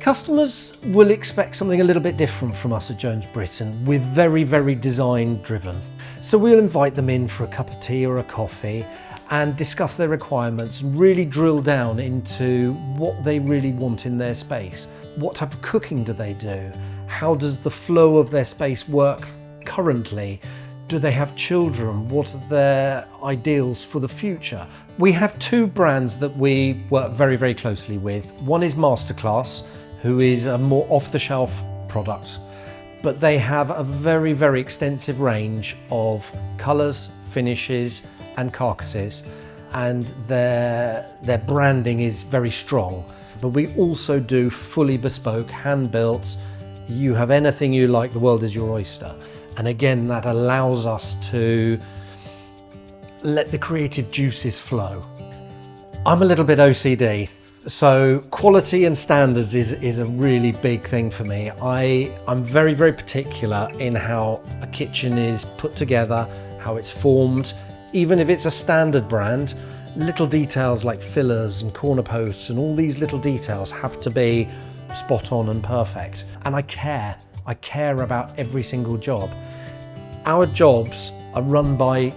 Customers will expect something a little bit different from us at Jones Britain. We're very, very design driven. So we'll invite them in for a cup of tea or a coffee and discuss their requirements and really drill down into what they really want in their space. What type of cooking do they do? How does the flow of their space work currently? Do they have children? What are their ideals for the future? We have two brands that we work very, very closely with. One is Masterclass, who is a more off-the-shelf product, but they have a very, very extensive range of colours, finishes and carcasses, and their branding is very strong. But we also do fully bespoke, hand-built. You have anything you like, the world is your oyster. And again, that allows us to let the creative juices flow. I'm a little bit OCD, so quality and standards is a really big thing for me. I'm very, very particular in how a kitchen is put together, how it's formed. Even if it's a standard brand, little details like fillers and corner posts and all these little details have to be spot on and perfect. And I care about every single job. Our jobs are run by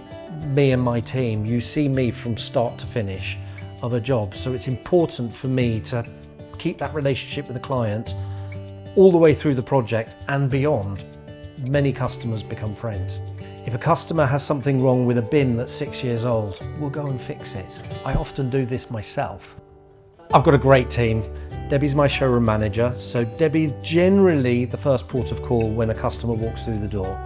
me and my team. You see me from start to finish of a job. So it's important for me to keep that relationship with the client all the way through the project and beyond. Many customers become friends. If a customer has something wrong with a bin that's 6 years old, we'll go and fix it. I often do this myself. I've got a great team. Debbie's my showroom manager, so Debbie's generally the first port of call when a customer walks through the door.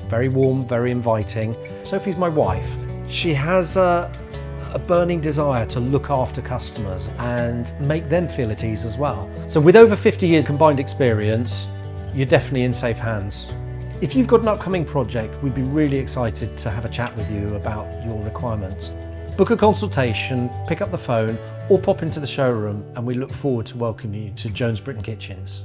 Very warm, very inviting. Sophie's my wife. She has a burning desire to look after customers and make them feel at ease as well. So with over 50 years combined experience, you're definitely in safe hands. If you've got an upcoming project, we'd be really excited to have a chat with you about your requirements. Book a consultation, pick up the phone, or pop into the showroom, and we look forward to welcoming you to Jones Britain Kitchens.